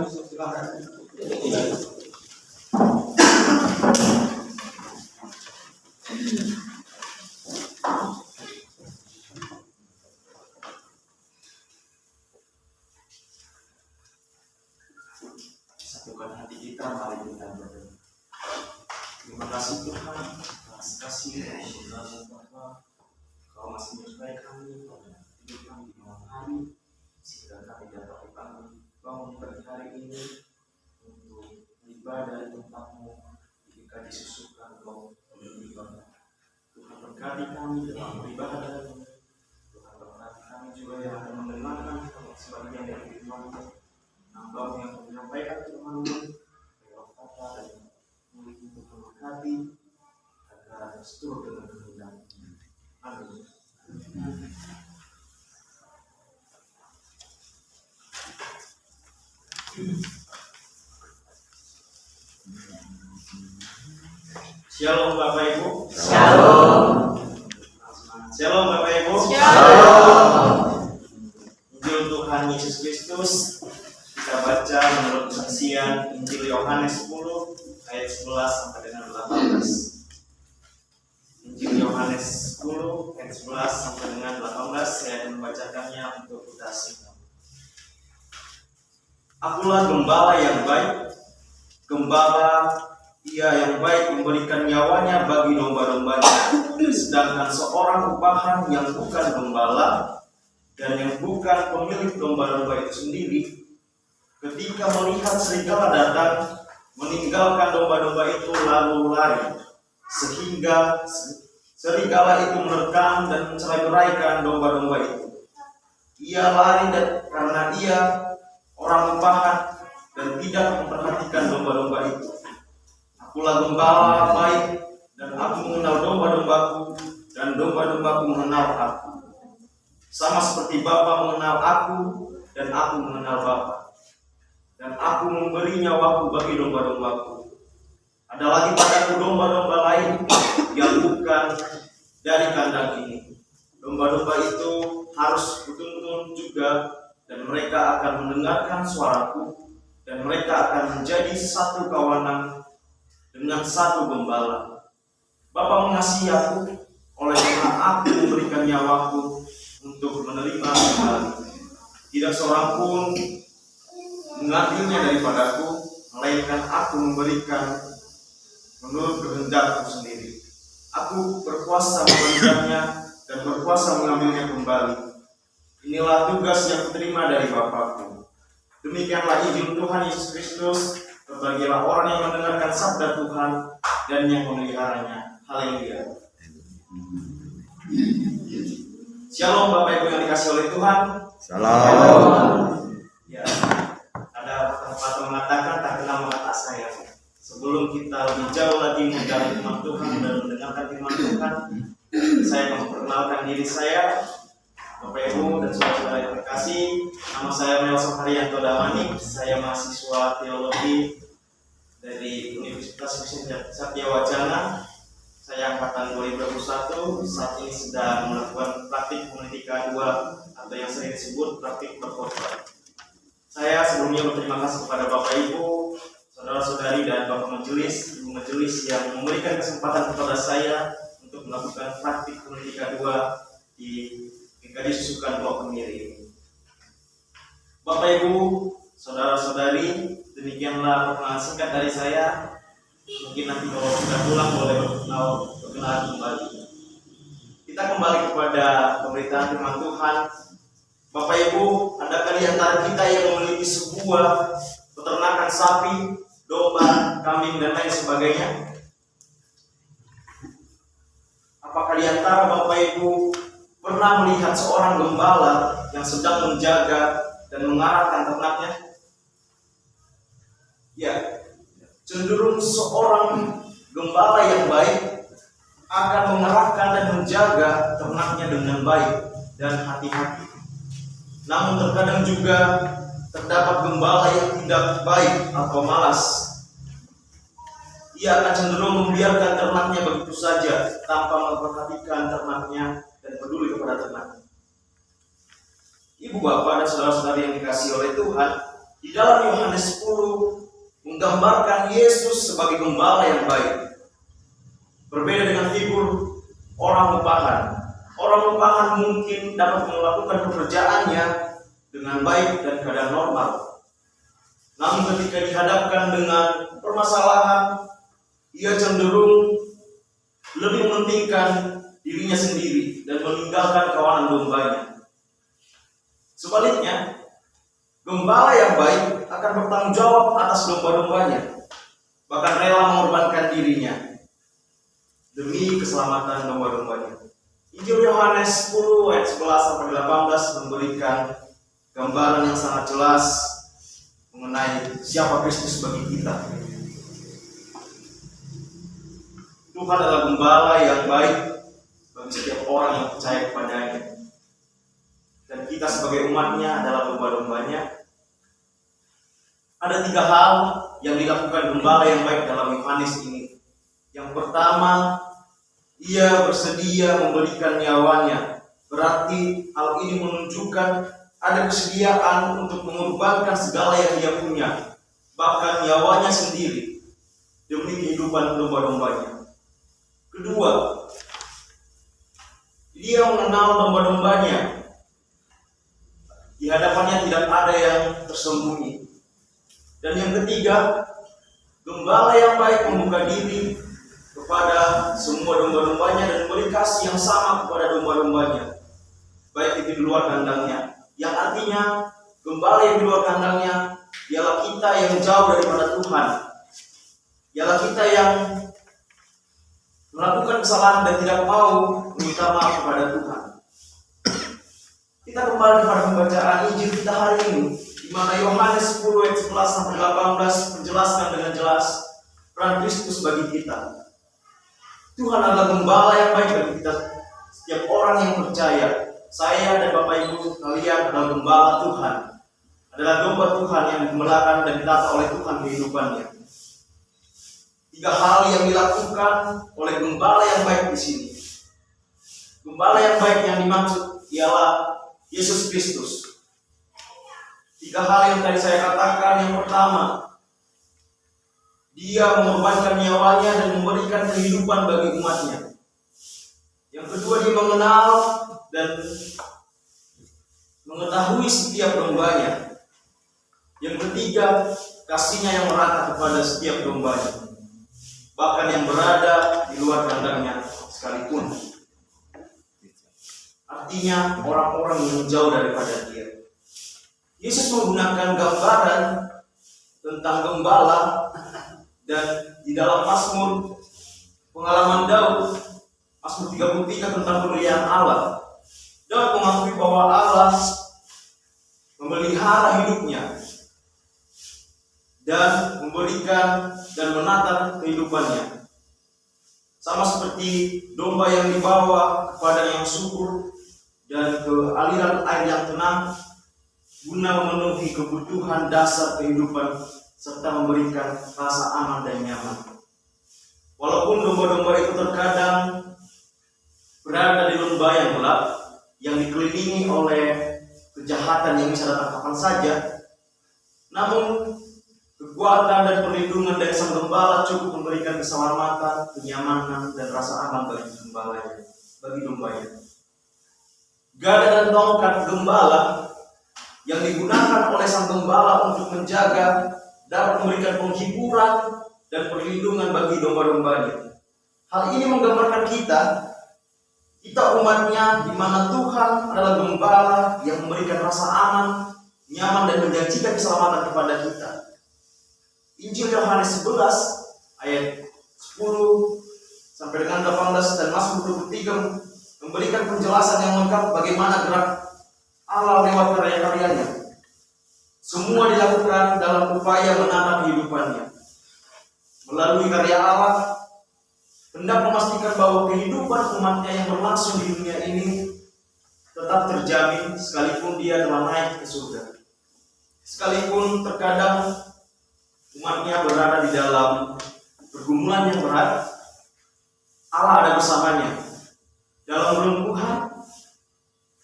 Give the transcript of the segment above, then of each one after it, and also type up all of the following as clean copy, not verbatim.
Satukan hati kita, mari kita berdoa. Terima kasih Tuhan atas kasih dan saudara Bapa. Kau masih menyertai kami pada hidup kami di malam hari, sehingga kami dapat dipanggil bangun pada hari ini untuk beribadah di tempat-Mu, di GKJ Susukan Blok Beribadah. Tuhan berkati kami dalam beribadah. Tuhan berkati kami juga yang akan mendengarkan sebagian dari firman-Mu. Hamba yang menyampaikan firman-Mu lewat kata dan mulut untuk memberkati agar seturut dengan kehendak-Mu. Amin. Shalom Bapak Ibu. Shalom. Shalom Bapak Ibu. Shalom. Injil Tuhan Yesus Kristus kita baca menurut kesaksian Injil Yohanes 10 ayat 11 sampai dengan 18. Injil Yohanes 10 ayat 11 sampai dengan 18, saya akan membacakannya untuk kita simak. Akulah gembala yang baik. Gembala ia yang baik memberikan nyawanya bagi domba-dombanya. Sedangkan seorang upahan yang bukan gembala dan yang bukan pemilik domba-domba itu sendiri, ketika melihat serigala datang, meninggalkan domba-domba itu lalu lari, sehingga serigala itu menerkam dan mencerai-beraikan domba-domba itu. Ia lari karena ia orang upahan dan tidak memperhatikan domba-domba itu. Akulah gembala baik, dan aku mengenal domba-dombaku, dan domba-dombaku mengenal aku. Sama seperti Bapa mengenal aku, dan aku mengenal Bapa. Dan aku memberi nyawaku bagi domba-dombaku. Ada lagi padaku domba-domba lain yang bukan dari kandang ini. Domba-domba itu harus kutuntun juga, dan mereka akan mendengarkan suaraku, dan mereka akan menjadi satu kawanan dengan satu gembala. Bapa mengasihi aku, oleh karena aku memberikan nyawaku untuk menerima kembali. Tidak seorang pun mengambilnya daripadaku, melainkan aku memberikan menurut kehendakku sendiri. Aku berkuasa memberikannya dan berkuasa mengambilnya kembali. Inilah tugas yang kuterima dari Bapakku. Demikianlah Injil Tuhan Yesus Kristus. Berbahagialah orang yang mendengarkan sabda Tuhan dan yang memeliharanya. Haleluya. Shalom Bapak Ibu yang dikasih oleh Tuhan. Shalom. Ya, ada pepatah mengatakan tak kenal maka tak sayang. Sebelum kita lebih jauh lagi mengenal firman Tuhan dan mendengarkan firman Tuhan, saya akan memperkenalkan diri saya, Bapak Ibu dan saudara-saudara yang terkasih. Nama saya Nelson Haryanto Damani. Saya mahasiswa teologi dari Universitas Kristen Satya Wacana. Saya angkatan 2021. Saat ini sedang melakukan praktik komunika 2 atau yang sering disebut praktik berkhotbah. Saya sebelumnya berterima kasih kepada Bapak Ibu, saudara-saudari dan Bapak Majelis, Ibu Majelis yang memberikan kesempatan kepada saya untuk melakukan praktik komunika 2 di GKJ Susukan Blok Kemiri. Bapak Ibu, saudara-saudari, demikianlah perkenalan singkat dari saya. Mungkin nanti kalau sudah pulang boleh berkenalan kembali. Kita kembali kepada pemberitaan firman Tuhan. Bapak Ibu, adakah di antara kita yang memiliki sebuah peternakan sapi, domba, kambing dan lain sebagainya? Apakah di antara Bapak Ibu pernah melihat seorang gembala yang sedang menjaga dan mengarahkan ternaknya? Ya, cenderung seorang gembala yang baik akan mengarahkan dan menjaga ternaknya dengan baik dan hati-hati. Namun terkadang juga terdapat gembala yang tidak baik atau malas. Ia akan cenderung membiarkan ternaknya begitu saja tanpa memperhatikan ternaknya dan peduli kepada ternaknya. Ibu bapak dan saudara-saudari yang dikasihi oleh Tuhan, di dalam Yohanes 10 menggambarkan Yesus sebagai gembala yang baik. Berbeda dengan figur orang upahan. Orang upahan mungkin dapat melakukan pekerjaannya dengan baik dan keadaan normal. Namun ketika dihadapkan dengan permasalahan, ia cenderung lebih mementingkan dirinya sendiri dan meninggalkan kawanan dombanya. Sebaliknya, gembala yang baik akan bertanggung jawab atas domba-dombanya, bahkan rela mengorbankan dirinya demi keselamatan domba-dombanya. Injil Yohanes 10 ayat 11-18 memberikan gambaran yang sangat jelas mengenai siapa Kristus bagi kita. Tuhan adalah gembala yang baik bagi setiap orang yang percaya kepadanya. Dan kita sebagai umatnya adalah domba-dombanya. Ada 3 hal yang dilakukan gembala yang baik dalam Yohanes ini. Yang pertama, ia bersedia memberikan nyawanya. Berarti hal ini menunjukkan ada kesediaan untuk mengorbankan segala yang dia punya, bahkan nyawanya sendiri, demi kehidupan domba-dombanya. Kedua, dia mengenal domba-dombanya. Di hadapannya tidak ada yang tersembunyi. Dan yang ketiga, gembala yang baik membuka diri kepada semua domba-dombanya dan memberi kasih yang sama kepada domba-dombanya, baik itu di luar kandangnya. Yang artinya, gembala yang di luar kandangnya ialah kita yang jauh daripada Tuhan. Ialah kita yang melakukan kesalahan dan tidak mau meminta maaf kepada Tuhan. Kita kembali kepada pembacaan Injil kita hari ini, di mana Yohanes 10 ayat 11-18 menjelaskan dengan jelas peran Kristus bagi kita. Tuhan adalah gembala yang baik bagi kita, setiap orang yang percaya. Saya dan Bapak Ibu kalian adalah gembala Tuhan, adalah domba Tuhan yang digembalakan dan ditata oleh Tuhan kehidupannya. 3 hal yang dilakukan oleh gembala yang baik di sini. Gembala yang baik yang dimaksud ialah Yesus Kristus. 3 hal yang tadi saya katakan. Yang pertama, dia mengorbankan nyawanya dan memberikan kehidupan bagi umatnya. Yang kedua, dia mengenal dan mengetahui setiap dombanya. Yang ketiga, kasihnya yang merata kepada setiap dombanya, bahkan yang berada di luar kandangnya sekalipun. Artinya orang-orang yang jauh daripada dia. Yesus menggunakan gambaran tentang gembala, dan di dalam Mazmur pengalaman Daud, Mazmur 33 tentang pemeliharaan Allah, Daud mengakui bahwa Allah memelihara hidupnya dan memberikan dan menata kehidupannya. Sama seperti domba yang dibawa kepada yang subur dan ke aliran air yang tenang, guna memenuhi kebutuhan dasar kehidupan serta memberikan rasa aman dan nyaman. Walaupun domba-domba itu terkadang berada di lembah yang gelap, yang dikelilingi oleh kejahatan yang bisa datang kapan saja, namun kekuatan dan perlindungan dari sang gembala cukup memberikan keselamatan, kenyamanan, dan rasa aman bagi gembalanya, bagi dombanya. Gada dan tongkat gembala yang digunakan oleh sang gembala untuk menjaga dapat memberikan penghiburan dan perlindungan bagi domba-dombanya. Hal ini menggambarkan kita umatnya, di mana Tuhan adalah gembala yang memberikan rasa aman, nyaman, dan menjanjikan keselamatan kepada kita. Injil Yohanes 11 ayat 10 sampai dengan 18 dan Mazmur 23 memberikan penjelasan yang lengkap bagaimana gerak Allah lewat karya-karyanya. Semua dilakukan dalam upaya menata kehidupannya. Melalui karya Allah, hendak memastikan bahwa kehidupan umatnya yang berlangsung di dunia ini tetap terjamin sekalipun dia telah naik ke surga. Sekalipun terkadang umatnya berada di dalam pergumulan yang berat, Allah ada bersamanya dalam kelumpuhan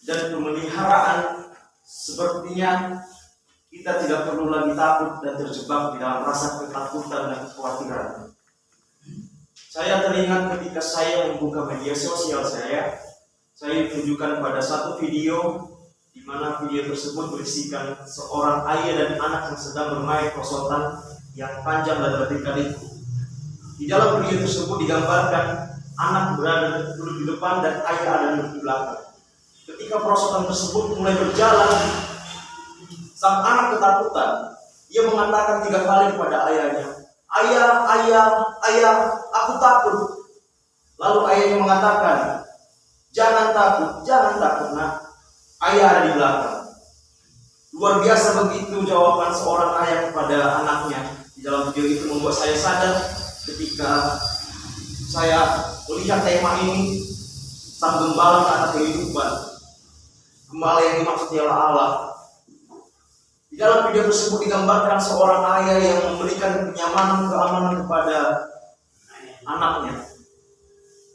dan pemeliharaan. Sepertinya kita tidak perlu lagi takut dan terjebak di dalam rasa ketakutan dan kekhawatiran. Saya teringat ketika saya membuka media sosial saya tunjukkan pada satu video di mana video tersebut berisikan seorang ayah dan anak yang sedang bermain prosotan yang panjang dan vertikal itu. Di dalam video tersebut digambarkan anak berada duduk di depan dan ayah ada duduk di belakang. Ketika prosotan tersebut mulai berjalan, sang anak ketakutan. Ia mengatakan 3 kali kepada ayahnya, Ayah, aku takut. Lalu ayahnya mengatakan, jangan takut nak. Ayah ada di belakang. Luar biasa begitu jawaban seorang ayah kepada anaknya. Di dalam video itu membuat saya sadar ketika saya melihat tema ini, sang gembala ke atas kehidupan. Gembala yang dimaksud ialah Allah. Di dalam video tersebut digambarkan seorang ayah yang memberikan kenyamanan, keamanan kepada anaknya.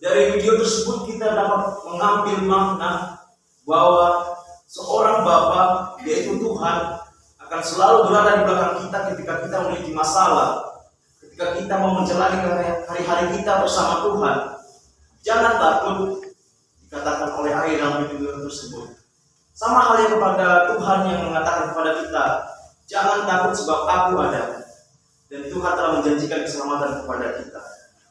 Dari video tersebut kita dapat mengambil makna bahwa seorang bapa, yaitu Tuhan, akan selalu berada di belakang kita ketika kita memiliki masalah, ketika kita mau menjalani hari-hari kita bersama Tuhan. Jangan takut, dikatakan oleh ayah dalam video tersebut. Sama halnya kepada Tuhan yang mengatakan kepada kita, jangan takut sebab aku ada. Dan Tuhan telah menjanjikan keselamatan kepada kita.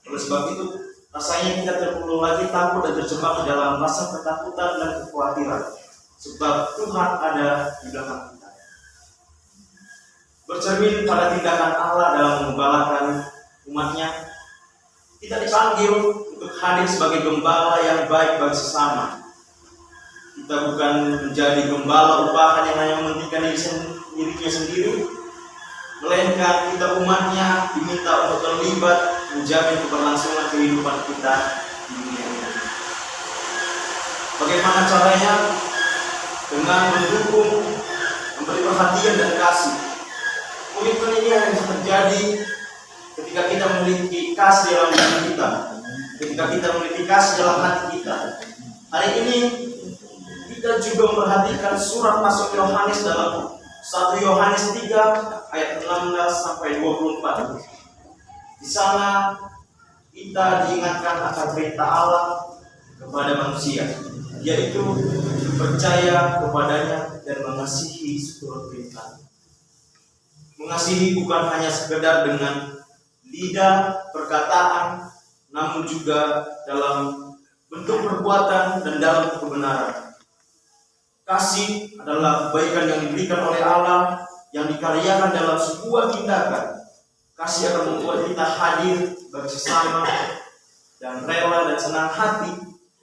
Oleh sebab itu, rasanya kita tidak perlu lagi takut dan terjebak dalam rasa ketakutan dan kekhawatiran. Sebab Tuhan ada di belakang kita. Bercermin pada tindakan Allah dalam mengembalakan umatnya, kita dipanggil untuk hadir sebagai gembala yang baik bagi sesama. Kita bukan menjadi gembala upahan yang hanya mementingkan dirinya sendiri, melainkan kita umatnya diminta untuk terlibat menjamin keberlangsungan kehidupan kita di dunia ini. Bagaimana caranya? Dengan mendukung, memberi perhatian dan kasih. Komitmen ini hanya bisa terjadi ketika kita memiliki kasih dalam diri kita, ketika kita memiliki kasih dalam hati kita. Hari ini kita juga memperhatikan surat masuk Yohanes dalam 1 Yohanes 3 ayat 16 sampai 24. Di sana kita diingatkan akan perintah Allah kepada manusia, yaitu percaya kepadanya dan mengasihi seluruh perintah. Mengasihi bukan hanya sekedar dengan lidah, perkataan, namun juga dalam bentuk perbuatan dan dalam kebenaran. Kasih adalah kebaikan yang diberikan oleh Allah yang dikaryakan dalam sebuah tindakan. Kasih akan membuat kita hadir bagi sesama dan rela dan senang hati,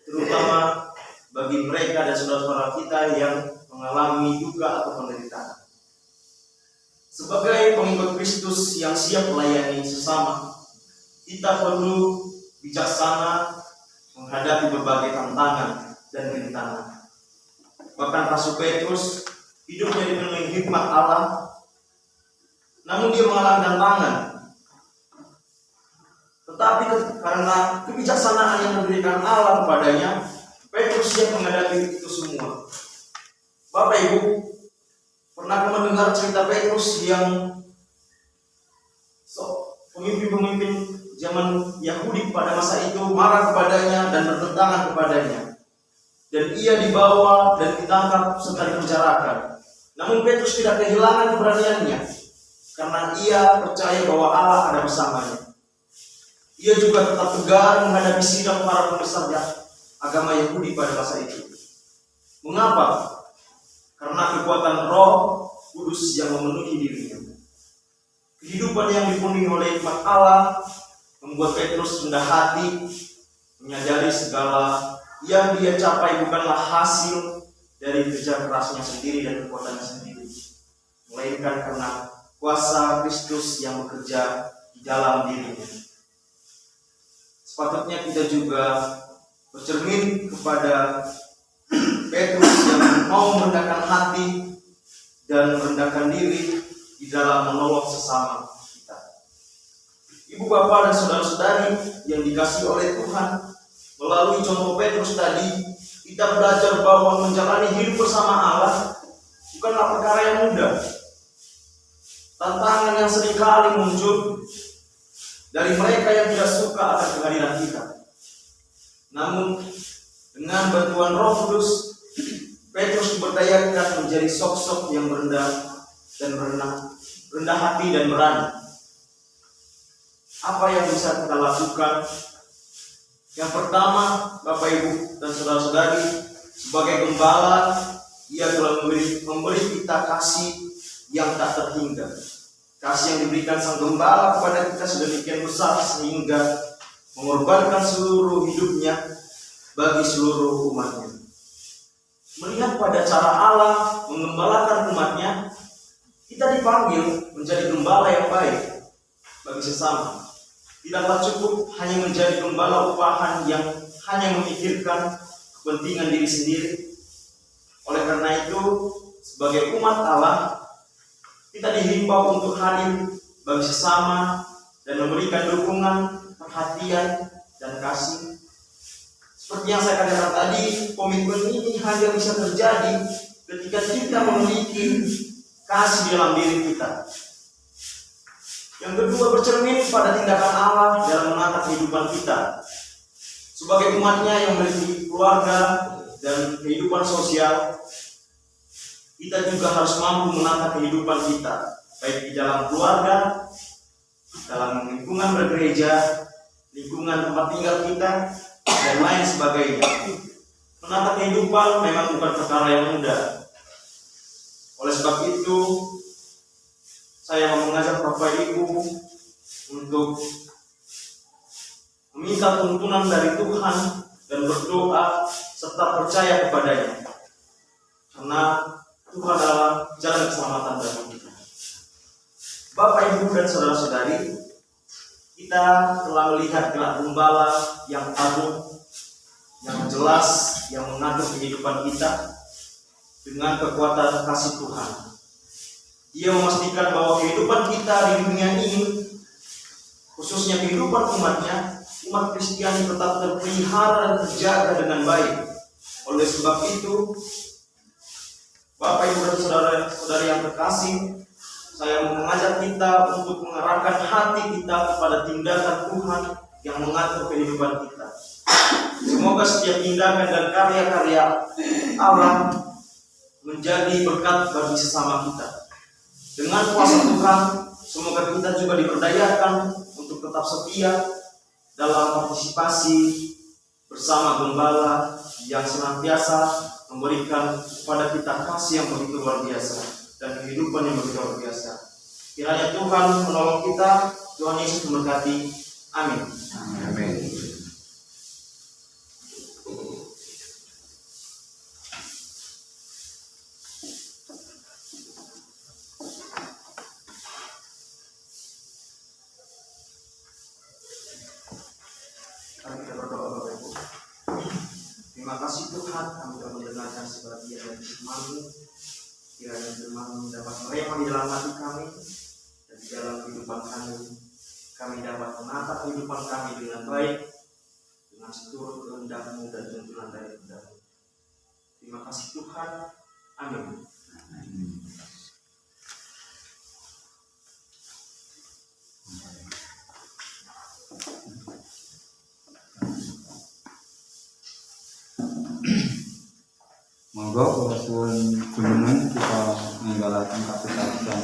terutama bagi mereka dan saudara-saudara kita yang mengalami duka atau penderitaan. Sebagai pengikut Kristus yang siap melayani sesama, kita perlu bijaksana menghadapi berbagai tantangan dan rintangan. Bahkan Rasul Petrus hidupnya dipenuhi hikmat Allah, namun dia mengalami tantangan. Tetapi karena kebijaksanaan yang diberikan Allah kepadanya, Petrus siap menghadapi itu semua. Bapak Ibu, pernah mendengar cerita Petrus yang pemimpin-pemimpin zaman Yahudi pada masa itu marah kepadanya dan bertentangan kepadanya, dan ia dibawa dan ditangkap serta dipenjarakan. Namun Petrus tidak kehilangan keberaniannya karena ia percaya bahwa Allah ada bersamanya. Ia juga tetap tegar menghadapi sidang para pembesar agama Yahudi pada masa itu. Mengapa? Karena kekuatan Roh Kudus yang memenuhi dirinya. Kehidupan yang dipenuhi oleh hikmat Allah membuat Petrus rendah hati, menyadari segala yang dia capai bukanlah hasil dari kerja kerasnya sendiri dan kekuatannya sendiri, melainkan karena kuasa Kristus yang bekerja di dalam dirinya. Sepatutnya kita juga bercermin kepada Petrus yang mau merendahkan hati dan merendahkan diri di dalam menolong sesama kita. Ibu bapak dan saudara-saudari yang dikasihi oleh Tuhan, melalui contoh Petrus tadi, kita belajar bahwa menjalani hidup bersama Allah bukanlah perkara yang mudah. tantangan yang seringkali muncul dari mereka yang tidak suka akan kehadiran kita. Namun dengan bantuan Roh Kudus, Petrus diberdayakan menjadi sosok yang rendah hati dan berani. Apa yang bisa kita lakukan? Yang pertama, Bapak Ibu dan saudara-saudari, sebagai gembala, ia telah memberi kita kasih yang tak terhingga. Kasih yang diberikan sang gembala kepada kita sedemikian besar sehingga mengorbankan seluruh hidupnya bagi seluruh umatnya. Melihat pada cara Allah menggembalakan umatnya, kita dipanggil menjadi gembala yang baik bagi sesama. Tidaklah cukup hanya menjadi gembala upahan yang hanya memikirkan kepentingan diri sendiri. Oleh karena itu, sebagai umat Allah, kita dihimbau untuk hadir bagi sesama dan memberikan dukungan, perhatian, dan kasih. Seperti yang saya katakan tadi, komitmen ini hanya bisa terjadi ketika kita memiliki kasih dalam diri kita. Yang kedua, bercermin pada tindakan Allah dalam menata kehidupan kita. Sebagai umatnya yang memiliki keluarga dan kehidupan sosial, kita juga harus mampu menata kehidupan kita, baik di dalam keluarga, dalam lingkungan bergereja, lingkungan tempat tinggal kita, dan lain sebagainya. Menata kehidupan memang bukan perkara yang mudah. Oleh sebab itu, saya mau mengajak Bapak Ibu untuk meminta tuntunan dari Tuhan dan berdoa serta percaya kepadanya. Karena Tuhan adalah jalan keselamatan bagi kita. Bapak, Ibu, dan saudara-saudari, kita telah melihat gerak gembala yang agung, yang jelas, yang mengatur kehidupan kita dengan kekuatan kasih Tuhan. Dia memastikan bahwa kehidupan kita di dunia ini, khususnya kehidupan umatnya, umat Kristiani tetap terpelihara dan terjaga dengan baik. Oleh sebab itu, Bapak, Ibu, dan saudara-saudari yang terkasih, saya mau mengajak kita untuk mengarahkan hati kita kepada tindakan Tuhan yang mengatur kehidupan kita. Semoga setiap tindakan dan karya-karya Allah menjadi berkat bagi sesama kita. Dengan kuasa Tuhan, semoga kita juga diberdayakan untuk tetap setia dalam partisipasi bersama gembala yang senantiasa memberikan kepada kita kasih yang begitu luar biasa dan kehidupan yang begitu luar biasa. Kiranya Tuhan menolong kita. Tuhan Yesus memberkati. Amin. Amin. Kita berdoa, Bapak Ibu. Terima kasih Tuhan, kami telah mendengarkan sebagian dari firman-Mu. Kiranya firman-Mu dapat merema di dalam hati kami dan di dalam kehidupan kami. Kami dapat menata kehidupan kami dengan baik, dengan seturut kehendak-Mu dan tuntunan dari kehendak-Mu. Terima kasih Tuhan. Amin. Monggo kula suwun jenengan kita ninggalaken kapitasan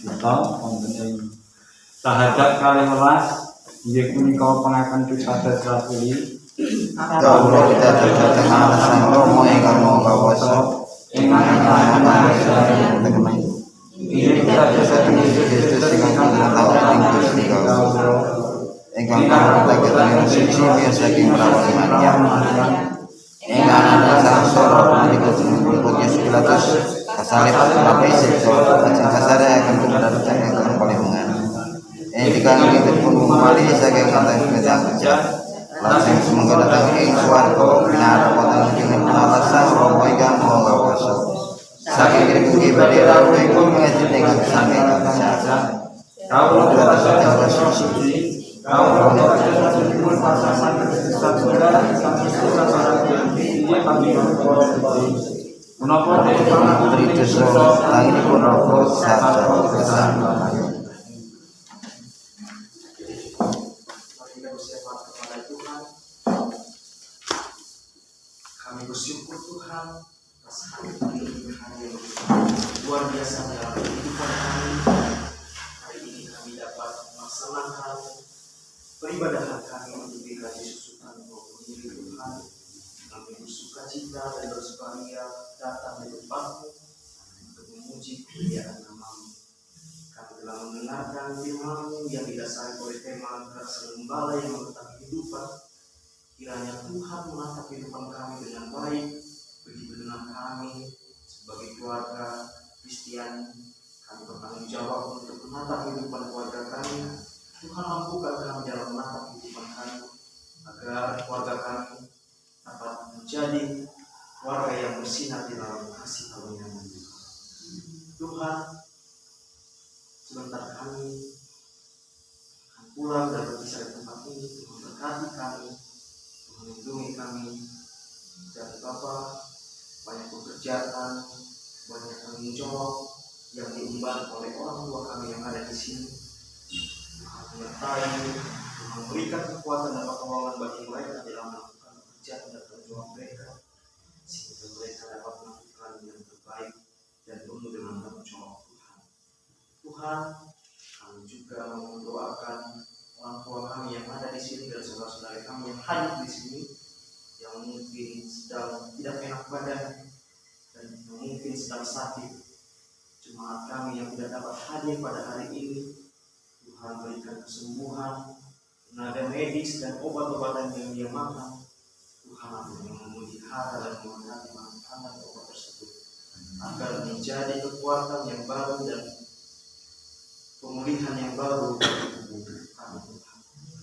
kita wonten ing sahadat 12 inggih punika pengakan kita Rasuli. Kawula kita dhateng alasan Rama ingkang maha kawasa ingkang ana tegemen. Inggih kita saking Kristus ingkang natawaken Gusti kawula ingkang natawaken suci saking perawan Maria. Ingkang ana sangsara menika pun Yesus Pilatus kasalib tapi siksa lajeng kasare akan kedatangan ingkang palimungan. Ingkang dipun kembali saking kanthi kerja lajeng semoga datang ing swarga pinara wonten ing alasan Rama ingkang maha kawasa. Saking kiri badhe rawuh ingkang ngajeng saking kesehatan. Kawula dateng suci kawula dateng dipun pasasan kesatuan sampai menapa putri Kristus, lahir pun Roh Kudus, serta Roh Kesan. Mari kita bersyukur kepada Tuhan. Kami bersyukur Tuhan atas hari ini, hari yang luar biasa dalam kehidupan kami. Hari ini kami dapat melaksanakan peribadahan kami untuk dikasih susukan roh ini Tuhan. Kami bersuka cita dan bersukaria datang di depan-Mu untuk memuji kemuliaan nama-Mu. Kami telah mendengarkan firman-Mu yang didasari oleh tema Sang Gembala yang menetap kehidupan. Kiranya Tuhan menatap kehidupan kami dengan baik, begitu dengan kami sebagai keluarga Kristiani. Kami bertanggung jawab untuk menatap kehidupan keluarga kami. Tuhan mampukan kami dalam menatap kehidupan kami, agar keluarga kami dapat menjadi keluarga yang bersinar di dalam kasih karunia-Mu. Tuhan, sebentar kami akan pulang dan berpisah dari tempat ini. Tuhan berkati kami, Tuhan lindungi kami. Dan Bapa, banyak pekerjaan, banyak tanggung jawab yang diemban oleh orang tua kami yang ada di sini. Tuhan menyertai, Tuhan memberikan kekuatan dan pertolongan bagi mereka dalam melakukan pekerjaan dan tanggung jawab mereka, sehingga mereka dapat melakukan yang terbaik dan penuh dengan tanggung jawab Tuhan. Tuhan, kami juga mendoakan orang tua kami yang ada di sini dan saudara-saudara kami yang hadir di sini, yang mungkin sedang tidak enak badan dan yang mungkin sedang sakit. Jemaat kami yang tidak dapat hadir pada hari ini, Tuhan berikan kesembuhan, tenaga medis dan obat-obatan yang dia makan. Tuhan yang memelihara dan memberkati makanan obat tersebut, agar menjadi kekuatan yang baru dan pemulihan yang baru bagi tubuh kami Tuhan,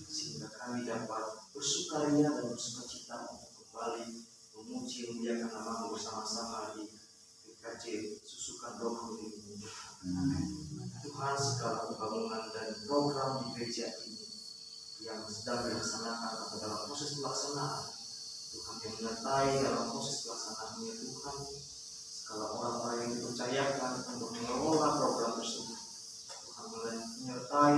sehingga kami dapat bersukaria dan bersukacita untuk kembali memuji memuliakan nama-Mu bersama-sama di PKJ Susukan Roh ini Tuhan. Segala pembangunan dan program di gereja ini yang sedang dilaksanakan atau dalam proses pelaksanaan, Tuhan yang menyertai dalam proses pelaksanaannya Tuhan. Segala orang-orang yang dipercayakan untuk mengelola program tersebut, Tuhan menyertai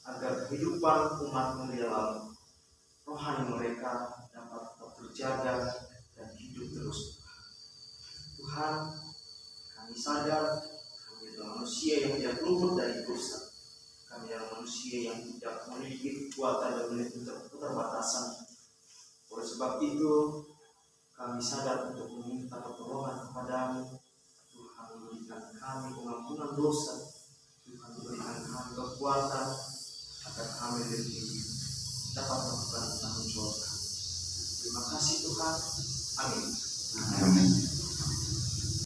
agar kehidupan umat-Mu di dalam rohani mereka dapat terjaga dan hidup terus. Tuhan, kami sadar kami adalah manusia yang tidak luput dari dosa. Kami adalah manusia yang tidak memiliki kekuatan dan memiliki keterbatasan. Oleh sebab itu, kami sadar untuk meminta pertolongan kepada-Mu. Tuhan, berikan kami pengampunan dosa. Tuhan, berikan kami kekuatan agar kami lebih dapat melakukan tanggung jawab kami. Terima kasih Tuhan. Amin.